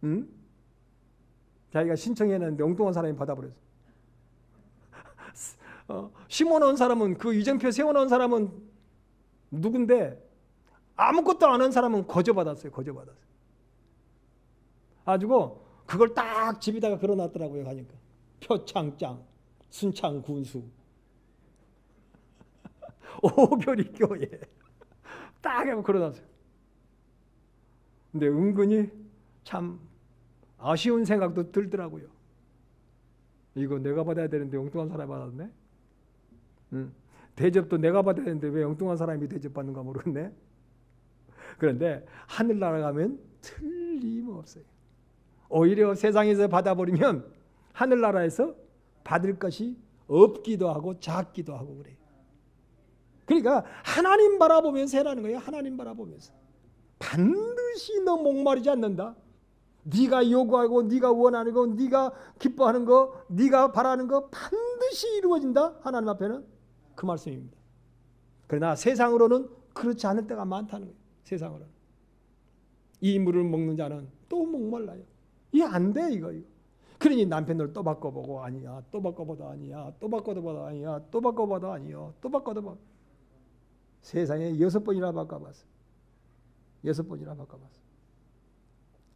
응? 자기가 신청해놨는데 엉뚱한 사람이 받아버렸어. 심어놓은 사람은 그 이정표 세워놓은 사람은 누군데 아무것도 안 한 사람은 거저받았어요. 가지고 그걸 딱 집에다가 걸어놨더라고요. 가니까 표창장 순창 군수 오별이 교회 딱 하고 걸어놨어요. 근데 은근히 참 아쉬운 생각도 들더라고요. 이거 내가 받아야 되는데 엉뚱한 사람이 받았네. 대접도 내가 받아야 되는데 왜 엉뚱한 사람이 대접받는가 모르겠네. 그런데 하늘나라 가면 틀림없어요. 오히려 세상에서 받아버리면 하늘나라에서 받을 것이 없기도 하고 작기도 하고 그래요. 그러니까 하나님 바라보면서 해라는 거예요. 하나님 바라보면서. 반드시 너 목마르지 않는다. 네가 요구하고 네가 원하는 거, 네가 기뻐하는 거, 네가 바라는 거 반드시 이루어진다. 하나님 앞에는 그 말씀입니다. 그러나 세상으로는 그렇지 않을 때가 많다는 거예요. 세상으로는. 이 물을 먹는 자는 또 목말라요. 이게 안 돼 이거. 그러니 남편을 또 바꿔보고 아니야. 또 바꿔봐도 아니야. 또 바꿔봐도 아니야. 또 바꿔봐도 아니요. 또 바꿔봐도 세상에 6번이나 바꿔봤어. 6번이나 바꿔봤어.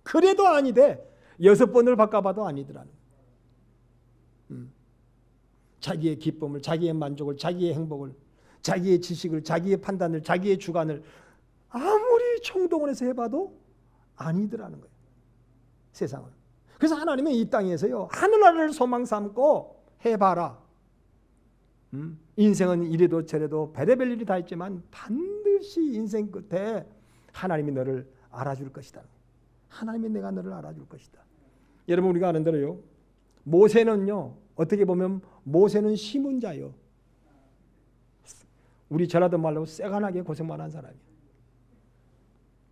그래도 아니대. 6번을 바꿔봐도 아니더라는. 자기의 기쁨을, 자기의 만족을, 자기의 행복을, 자기의 지식을, 자기의 판단을, 자기의 주관을 아무리 총동원 해서 해봐도 아니더라는 거예요. 세상은. 그래서 하나님은 이 땅에서요 하늘나라를 소망 삼고 해봐라. 인생은 이래도 저래도 별의별 일이 다 있지만 반드시 인생 끝에 하나님이 너를 알아줄 것이다. 하나님이 내가 너를 알아줄 것이다. 여러분 우리가 아는 대로요 모세는요, 어떻게 보면 모세는 심은 자요. 우리 전라도 말로 쎄간하게 고생만 한 사람이에요.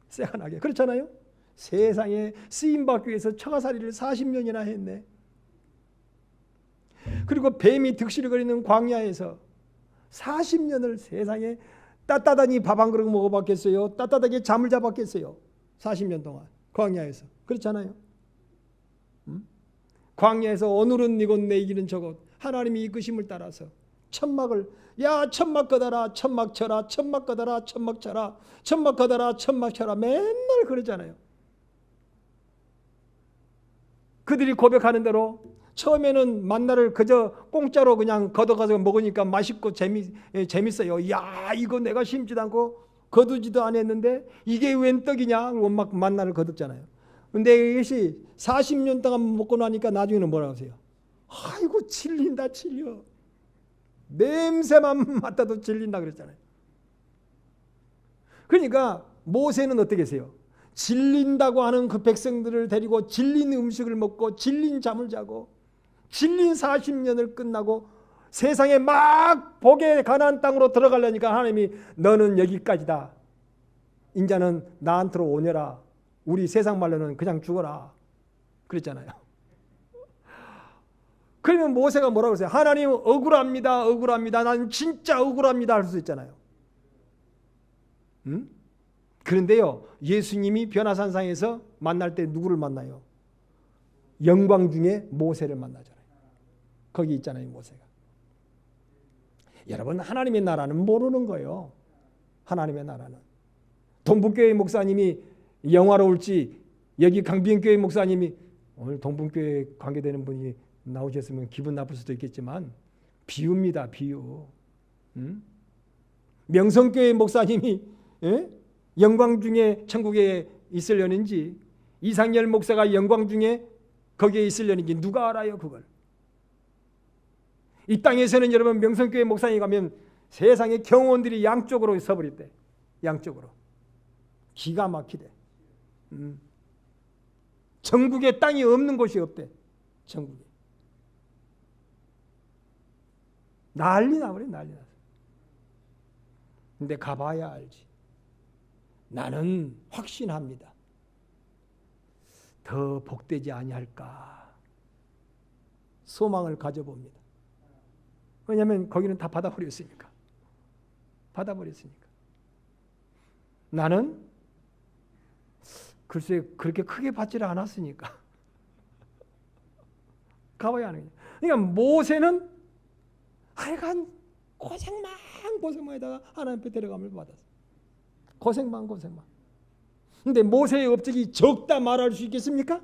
쎄간하게. 그렇잖아요? 세상에 쓰임받기 위해서 처가살이를 40년이나 했네. 그리고 뱀이 득실거리는 광야에서 40년을 세상에 따뜻하니 밥 한 그릇 먹어봤겠어요? 따뜻하게 잠을 자봤겠어요? 40년 동안 광야에서. 그렇잖아요? 광야에서 오늘은 이곳 내일은 저곳 하나님이 이끄심을 따라서 천막을 야 천막 걷어라 천막 쳐라 천막 걷어라 천막 쳐라 천막 걷어라 천막 쳐라 맨날 그러잖아요. 그들이 고백하는 대로 처음에는 만나를 그저 공짜로 그냥 걷어가서 먹으니까 맛있고 재밌어요. 야 이거 내가 심지도 않고 거두지도 않았는데 이게 웬 떡이냐? 그러고 막 만나를 거뒀잖아요. 근데 이것이 40년 동안 먹고 나니까 나중에는 뭐라고 하세요? 아이고 질린다 질려. 냄새만 맡아도 질린다 그랬잖아요. 그러니까 모세는 어떻게 했어요? 질린다고 하는 그 백성들을 데리고 질린 음식을 먹고 질린 잠을 자고 질린 40년을 끝나고 세상에 막 복의 가나안 땅으로 들어가려니까 하나님이 너는 여기까지다. 인자는 나한테로 오너라. 우리 세상 말로는 그냥 죽어라. 그랬잖아요. 그러면 모세가 뭐라고 했어요? 하나님 억울합니다. 억울합니다. 난 진짜 억울합니다. 할 수 있잖아요. 그런데요. 예수님이 변화산상에서 만날 때 누구를 만나요? 영광 중에 모세를 만나잖아요. 거기 있잖아요. 모세가. 여러분 하나님의 나라는 모르는 거예요. 하나님의 나라는. 동북교회 목사님이 영화로울지 여기 강변교회 목사님이 오늘 동북교회 관계되는 분이 나오셨으면 기분 나쁠 수도 있겠지만 비유입니다. 비유. 명성교회 목사님이 영광 중에 천국에 있으려는지 이상열 목사가 영광 중에 거기에 있으려는지 누가 알아요 그걸. 이 땅에서는 여러분 명성교회 목사님 가면 세상에 경호원들이 양쪽으로 서버렸대. 양쪽으로. 기가 막히대. 전국에 땅이 없는 곳이 없대. 전국에. 난리 나버려 난리 났어. 근데 가봐야 알지. 나는 확신합니다. 더 복되지 아니할까 소망을 가져봅니다. 왜냐하면 거기는 다 받아버렸으니까. 받아버렸으니까. 나는 글쎄 그렇게 크게 받지를 않았으니까. 가봐야 하는 거예요. 그러니까 모세는 하여간 고생만 하다가 하나님 앞에 데려감을 받았어. 고생만. 근데 모세의 업적이 적다 말할 수 있겠습니까?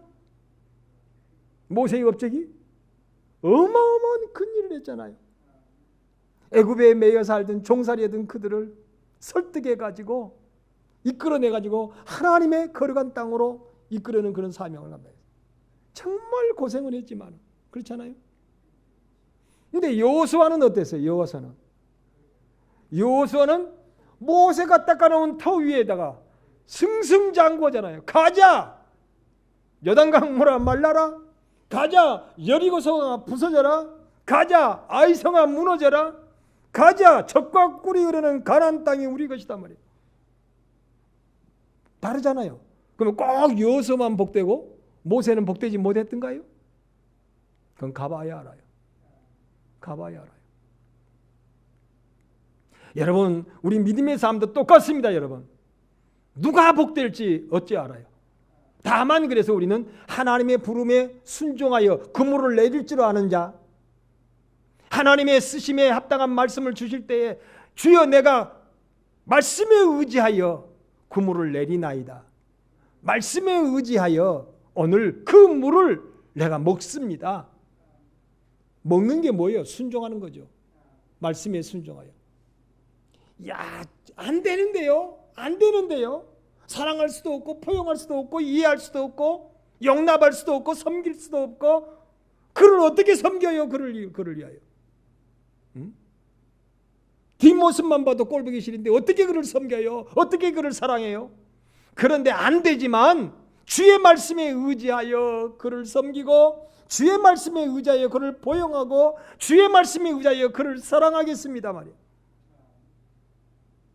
모세의 업적이 어마어마한 큰일을 했잖아요. 애굽에 매여 살던 종살이하던 그들을 설득해가지고 이끌어내가지고 하나님의 거룩한 땅으로 이끌어내는 그런 사명을 합니다. 정말 고생을 했지만 그렇잖아요. 근데 여호수아는 어땠어요? 여호수아는 모세가 닦아놓은 터 위에다가 승승장구하잖아요. 가자! 요단강 물아 말라라. 가자! 여리고성아 부서져라. 가자! 아이성아 무너져라. 가자! 젖과 꿀이 흐르는 가나안 땅이 우리 것이다 말이에요. 다르잖아요. 그러면 꼭 여호수아만 복되고 모세는 복되지 못했던가요? 그건 가봐야 알아요. 여러분 우리 믿음의 삶도 똑같습니다. 여러분 누가 복될지 어찌 알아요? 다만 그래서 우리는 하나님의 부름에 순종하여 그물을 내릴 줄 아는 자, 하나님의 쓰심에 합당한 말씀을 주실 때에 주여 내가 말씀에 의지하여 그물을 내리나이다. 말씀에 의지하여 오늘 그 물을 내가 먹습니다. 먹는 게 뭐예요? 순종하는 거죠. 말씀에 순종하여. 야, 안 되는데요. 사랑할 수도 없고 포용할 수도 없고 이해할 수도 없고 용납할 수도 없고 섬길 수도 없고 그를 어떻게 섬겨요? 그를 위하여. 뒷모습만 봐도 꼴보기 싫은데 어떻게 그를 섬겨요? 어떻게 그를 사랑해요? 그런데 안 되지만 주의 말씀에 의지하여 그를 섬기고 주의 말씀에 의지하여 그를 보영하고 주의 말씀에 의지하여 그를 사랑하겠습니다 말이에요.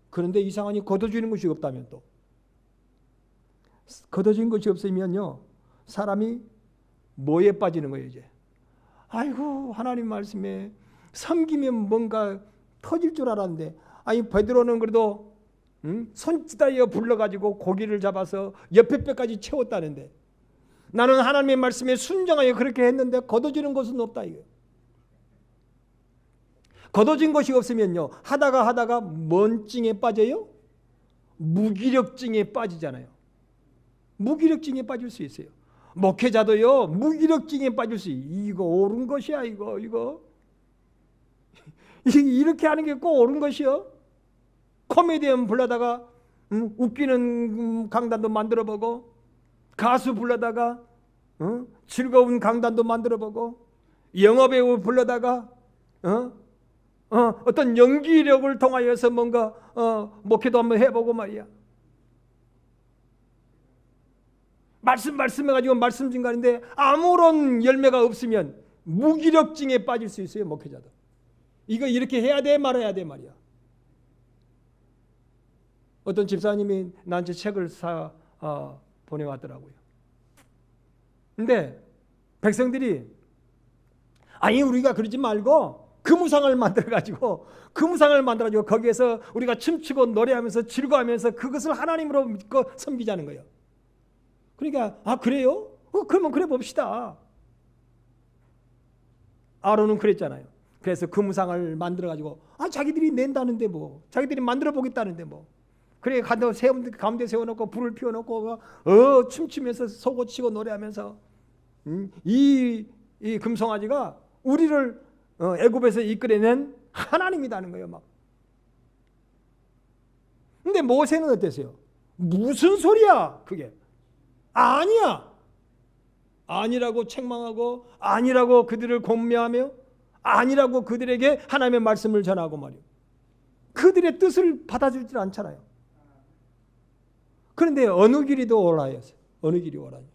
그런데 이상하니 거둬주는 것이 없다면, 또 거둬진 것이 없으면요, 사람이 뭐에 빠지는 거예요? 이제 아이고 하나님 말씀에 섬기면 뭔가 터질 줄 알았는데, 아니 베드로는 그래도 손짓하여 불러가지고 고기를 잡아서 옆에 뼈까지 채웠다는데, 나는 하나님의 말씀에 순종하여 그렇게 했는데 거둬지는 것은 없다 이거예요. 거둬진 것이 없으면요, 하다가 뭔 증에 빠져요? 무기력증에 빠지잖아요. 무기력증에 빠질 수 있어요. 목회자도요, 무기력증에 빠질 수 있어요. 이거 옳은 것이야 이거 이렇게 하는 게 꼭 옳은 것이요? 코미디언 불러다가 웃기는 강단도 만들어보고, 가수 불러다가 즐거운 강단도 만들어보고, 영화배우 불러다가 어떤 연기력을 통하여서 뭔가 목회도 한번 해보고 말이야. 말씀해가지고 말씀 증가하는데 아무런 열매가 없으면 무기력증에 빠질 수 있어요, 목회자도. 이거 이렇게 해야 돼 말아야 돼 말이야. 어떤 집사님이 나한테 책을 보내왔더라고요. 근데 백성들이, 아니 우리가 그러지 말고 금우상을 만들어가지고 거기에서 우리가 춤추고 노래하면서 즐거워하면서 그것을 하나님으로 믿고 섬기자는 거예요. 그러니까 그래요? 그러면 그래 봅시다. 아론은 그랬잖아요. 그래서 금우상을 만들어가지고 자기들이 낸다는데 뭐, 자기들이 만들어 보겠다는데 뭐, 그래 가운데 세워놓고 불을 피워놓고 춤추면서 소고치고 노래하면서 이 금송아지가 우리를 애굽에서 이끌어낸 하나님이라는 거예요 막. 근데 모세는 어땠어요? 무슨 소리야 그게? 아니야. 아니라고 책망하고, 아니라고 그들을 공멸하며, 아니라고 그들에게 하나님의 말씀을 전하고 말이에요. 그들의 뜻을 받아주질 않잖아요. 그런데 어느 길이도 오라였어요. 어느 길이 오라요.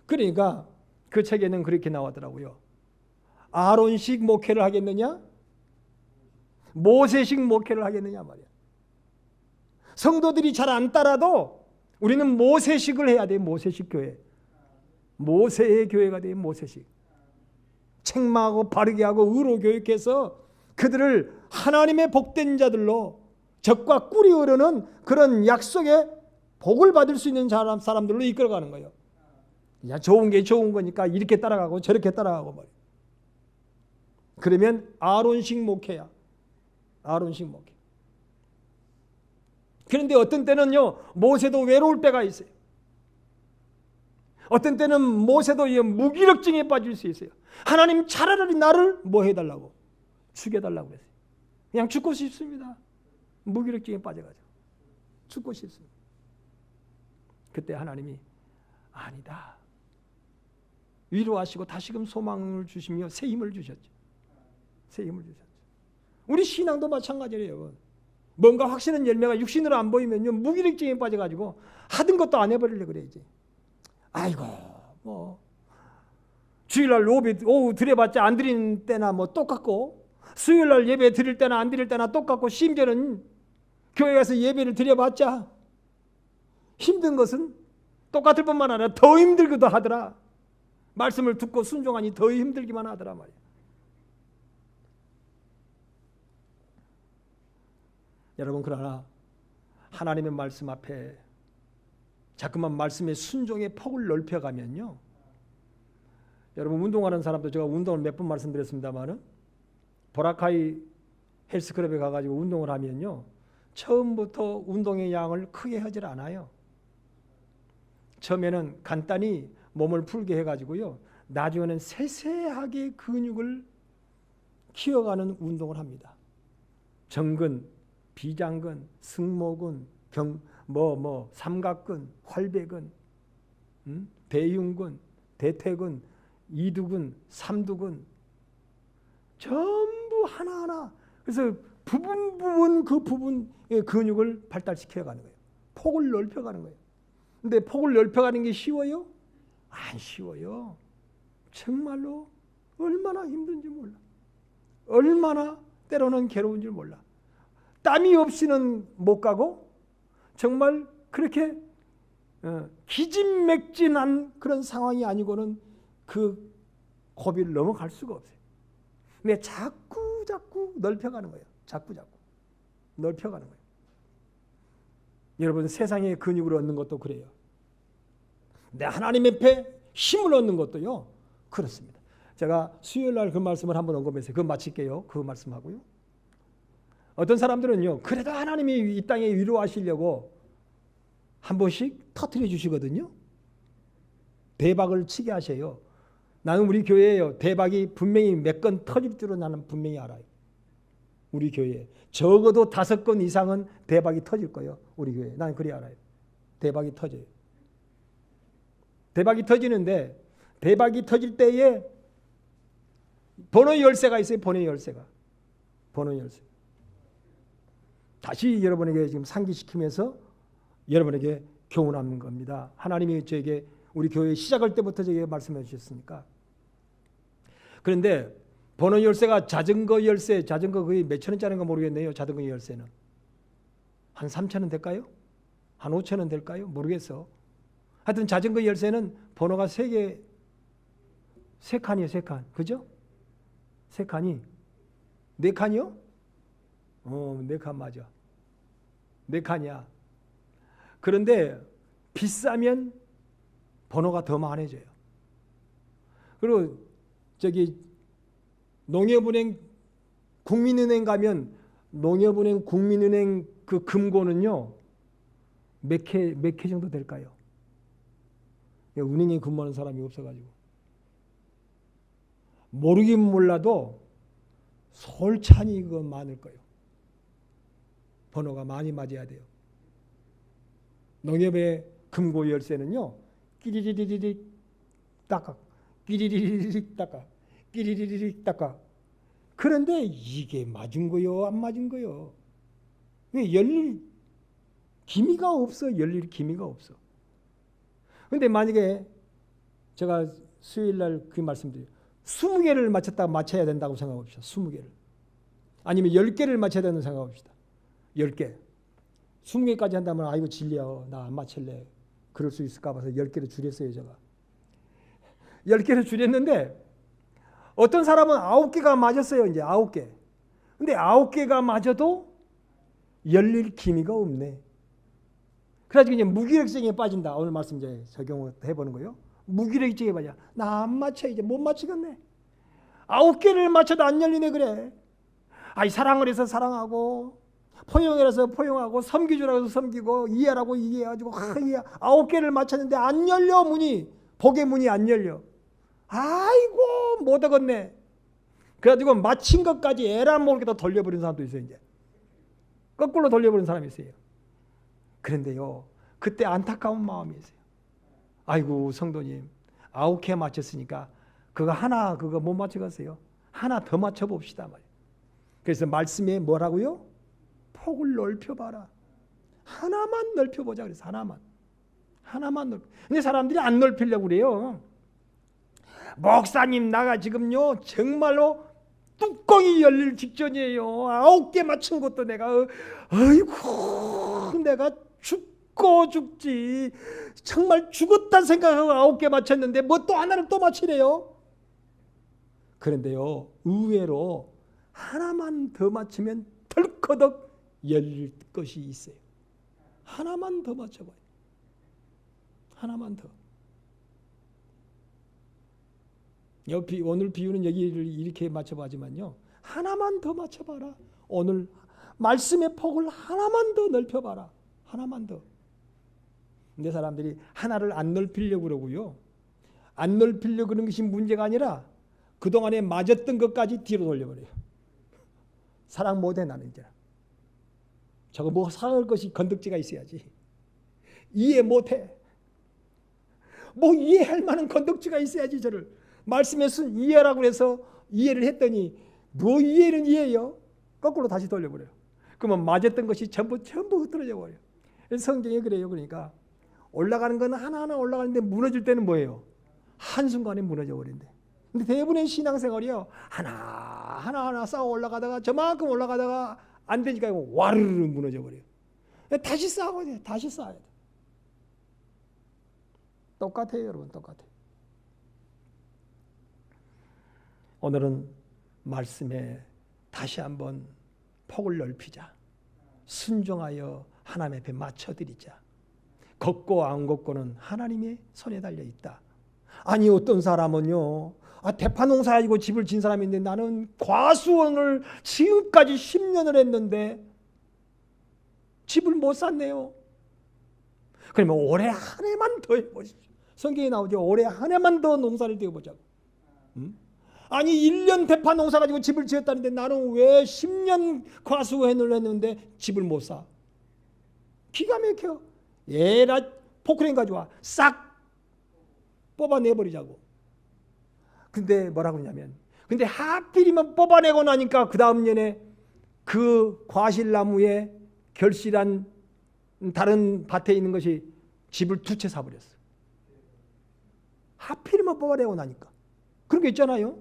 그러니까 그 책에는 그렇게 나왔더라고요. 아론식 목회를 하겠느냐? 모세식 목회를 하겠느냐 말이야. 성도들이 잘 안 따라도 우리는 모세식을 해야 돼. 모세식 교회. 모세의 교회가 돼. 모세식. 책망하고 바르게 하고 의로 교육해서 그들을 하나님의 복된 자들로, 적과 꿀이 흐르는 그런 약속의 복을 받을 수 있는 사람들로 이끌어가는 거예요. 그냥 좋은 게 좋은 거니까 이렇게 따라가고 저렇게 따라가고 말이에요. 그러면 아론식 목회야. 아론식 목회. 그런데 어떤 때는요, 모세도 외로울 때가 있어요. 어떤 때는 모세도 무기력증에 빠질 수 있어요. 하나님 차라리 나를 뭐 해달라고? 죽여달라고 했어요. 그냥 죽고 싶습니다. 무기력증에 빠져가지고 죽고 싶습니다. 그때 하나님이 아니다, 위로하시고 다시금 소망을 주시며 새 힘을 주셨죠. 새 힘을 주셨죠. 우리 신앙도 마찬가지예요. 뭔가 확신은 열매가 육신으로 안 보이면요, 무기력증에 빠져가지고 하던 것도 안 해버리려고 그래야지. 아이고 뭐 주일날 오후 드려봤자 안 드리는 때나 뭐 똑같고, 수요일날 예배 드릴 때나 안 드릴 때나 똑같고, 심지어는 교회 가서 예배를 드려봤자 힘든 것은 똑같을 뿐만 아니라 더 힘들기도 하더라. 말씀을 듣고 순종하니 더 힘들기만 하더라 말이야. 여러분, 그러나 하나님의 말씀 앞에 자꾸만 말씀의 순종의 폭을 넓혀가면요, 여러분 운동하는 사람도, 제가 운동을 몇 번 말씀드렸습니다마는, 보라카이 헬스클럽에 가가지고 운동을 하면요, 처음부터 운동의 양을 크게 하질 않아요. 처음에는 간단히 몸을 풀게 해가지고요, 나중에는 세세하게 근육을 키워가는 운동을 합니다. 정근, 비장근, 승모근, 삼각근, 활배근, 대흉근, 대퇴근, 이두근, 삼두근, 전부 하나하나. 그래서 부분 그 부분의 근육을 발달시켜가는 거예요. 폭을 넓혀가는 거예요. 근데 폭을 넓혀가는 게 쉬워요? 안 쉬워요. 정말로 얼마나 힘든지 몰라. 얼마나 때로는 괴로운 줄 몰라. 땀이 없이는 못 가고 정말 그렇게 기진맥진한 그런 상황이 아니고는 그 고비를 넘어갈 수가 없어요. 근데 자꾸 넓혀가는 거예요. 자꾸 넓혀가는 거예요. 여러분, 세상의 근육을 얻는 것도 그래요. 내 하나님 앞에 힘을 얻는 것도요, 그렇습니다. 제가 수요일 날 그 말씀을 한번 언급해서 그거 마칠게요. 그 말씀하고요. 어떤 사람들은요, 그래도 하나님이 이 땅에 위로하시려고 한 번씩 터뜨려 주시거든요. 대박을 치게 하셔요. 나는 우리 교회에요, 대박이 분명히 몇 건 터질 줄은 나는 분명히 알아요. 우리 교회에 적어도 5건 이상은 대박이 터질 거예요. 우리 교회에. 나는 그리 알아요. 대박이 터져요. 대박이 터지는데, 대박이 터질 때에 번호 열쇠가 있어요. 번호 열쇠가. 번호 열쇠. 다시 여러분에게 지금 상기시키면서 여러분에게 교훈하는 겁니다. 하나님이 저에게 우리 교회 시작할 때부터 저에게 말씀해 주셨으니까. 그런데 번호 열쇠가 자전거 열쇠, 자전거 거의 몇천 원짜리인가 모르겠네요. 자전거 열쇠는. 한 3천 원 될까요? 한 5천 원 될까요? 모르겠어. 하여튼 자전거 열쇠는 번호가 3개, 3칸이에요. 3칸. 그죠? 3칸이. 4칸이요? 4칸 맞아. 4칸이야. 그런데 비싸면 번호가 더 많아져요. 그리고 저기 농협은행, 국민은행 가면 농협은행, 국민은행 그 금고는요, 몇 개 정도 될까요? 은행에 근무하는 사람이 없어가지고. 모르긴 몰라도 솔찬히 그거 많을 거예요. 번호가 많이 맞아야 돼요. 농협의 금고 열쇠는요, 끼리리리리 닦아, 끼리리리리 닦아, 끼리리리리 닦아. 그런데 이게 맞은 거요, 안 맞은 거요? 왜 열릴 기미가 없어? 열릴 기미가 없어. 근데 만약에 제가 수요일 날 그 말씀드려요. 20개를 맞췄다가 맞춰야 된다고 생각합시다. 20개를. 아니면 10개를 맞춰야 된다고 생각합시다. 10개. 20개까지 한다면 아이고 질려. 나 안 맞출래. 그럴 수 있을까 봐서 10개를 줄였어요, 제가. 10개를 줄였는데 어떤 사람은 9개가 맞았어요. 이제 9개. 근데 9개가 맞아도 열릴 기미가 없네. 그래가지고 이제 무기력증에 빠진다. 오늘 말씀 이제 적용해보는 거예요. 무기력증에 빠져. 나 안 맞춰. 이제 못 맞추겠네. 9개를 맞춰도 안 열리네 그래. 아이 사랑을 해서 사랑하고 포용을 해서 포용하고 섬기주라고 해서 섬기고 이해하라고 이해해가지고 9개를 맞췄는데 안 열려 문이. 복의 문이 안 열려. 아이고 못 하겠네. 그래가지고 맞힌 것까지 에라 모르게 더 돌려버리는 사람도 있어요. 이제 거꾸로 돌려버리는 사람이 있어요. 그런데요, 그때 안타까운 마음이 있어요. 아이고 성도님, 9개 맞췄으니까 그거 하나 그거 못 맞춰갔어요. 하나 더 맞춰봅시다 말이에요. 그래서 말씀에 뭐라고요? 폭을 넓혀봐라. 하나만 넓혀보자 그래서 하나만 넓혀. 근데 사람들이 안 넓히려고 그래요. 목사님 나가 지금요 정말로 뚜껑이 열릴 직전이에요. 9개 맞춘 것도 내가 아이고 내가 죽고 죽지. 정말 죽었다 생각하고 9개 맞췄는데 뭐 또 하나를 또 맞히래요. 그런데요 의외로 하나만 더 맞추면 덜커덕 열릴 것이 있어요. 하나만 더 맞춰봐요. 하나만 더. 오늘 비유는 여기를 이렇게 맞춰봐지만요. 하나만 더 맞춰봐라. 오늘 말씀의 폭을 하나만 더 넓혀봐라. 하나만 더. 근데 사람들이 하나를 안 넓히려고 그러고요. 안 넓히려고 그러는 것이 문제가 아니라 그동안에 맞았던 것까지 뒤로 돌려버려요. 사랑 못해 나는 이제. 저거 뭐 사랑할 것이 건덕지가 있어야지. 이해 못해. 뭐 이해할 만한 건덕지가 있어야지 저를. 말씀에서 이해라고 해서 이해를 했더니 뭐 이해는 이해요? 거꾸로 다시 돌려버려요. 그러면 맞았던 것이 전부 흐트러져 버려요. 성경에 그래요. 그러니까 올라가는 건 하나하나 올라가는데 무너질 때는 뭐예요? 한순간에 무너져 버린대. 근데 대부분의 신앙생활이요, 하나하나 쌓아 올라가다가 저만큼 올라가다가 안 되니까 이거 와르르 무너져 버려요. 다시 쌓아야 돼. 다시 쌓아야 돼. 똑같아요, 여러분. 똑같아요. 오늘은 말씀에 다시 한번 폭을 넓히자. 순종하여 하나님 앞에 맞춰드리자. 걷고 안 걷고는 하나님의 손에 달려 있다. 아니 어떤 사람은요, 대파농사 가지고 집을 진 사람인데 나는 과수원을 지금까지 10년을 했는데 집을 못 샀네요. 그러면 올해 한 해만 더 해보십시오. 성경에 나오죠. 올해 한 해만 더 농사를 떼어보자고. 아니 1년 대파 농사 가지고 집을 지었다는데 나는 왜 10년 과수원을 했는데 집을 못 사? 기가 막혀. 얘라 포크레인 가져와 싹 뽑아내버리자고. 근데 뭐라고 그러냐면, 근데 하필이면 뽑아내고 나니까 그 다음 년에 그 과실나무에 결실한 다른 밭에 있는 것이 집을 2채 사버렸어. 하필이면 뽑아내고 나니까. 그런 게 있잖아요.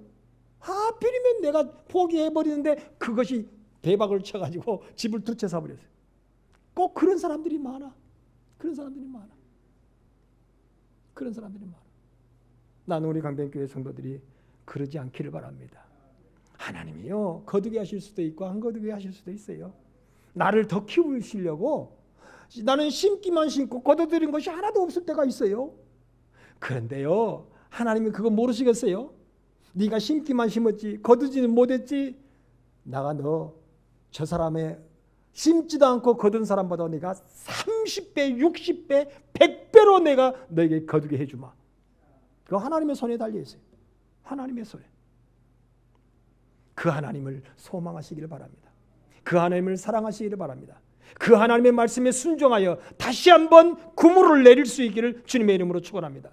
하필이면 내가 포기해버리는데 그것이 대박을 쳐가지고 집을 2채 사버렸어요. 꼭 그런 사람들이 많아. 그런 사람들이 많아. 그런 사람들이 많아. 나는 우리 강변교회 성도들이 그러지 않기를 바랍니다. 하나님이요, 거두게 하실 수도 있고 안 거두게 하실 수도 있어요. 나를 더 키우시려고 나는 심기만 심고 거둬들인 것이 하나도 없을 때가 있어요. 그런데요, 하나님이 그거 모르시겠어요? 네가 심기만 심었지 거두지는 못했지. 나가 너 저 사람의 심지도 않고 거둔 사람보다 내가 30배, 60배, 100배로 내가 너에게 거두게 해주마. 그거 하나님의 손에 달려 있어요. 하나님의 손에. 그 하나님을 소망하시기를 바랍니다. 그 하나님을 사랑하시기를 바랍니다. 그 하나님의 말씀에 순종하여 다시 한번 그 물을 내릴 수 있기를 주님의 이름으로 축원합니다.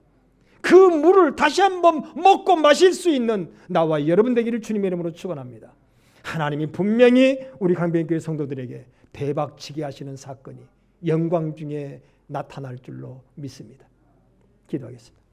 그 물을 다시 한번 먹고 마실 수 있는 나와 여러분 되기를 주님의 이름으로 축원합니다. 하나님이 분명히 우리 강변교회 성도들에게 대박치게 하시는 사건이 영광 중에 나타날 줄로 믿습니다. 기도하겠습니다.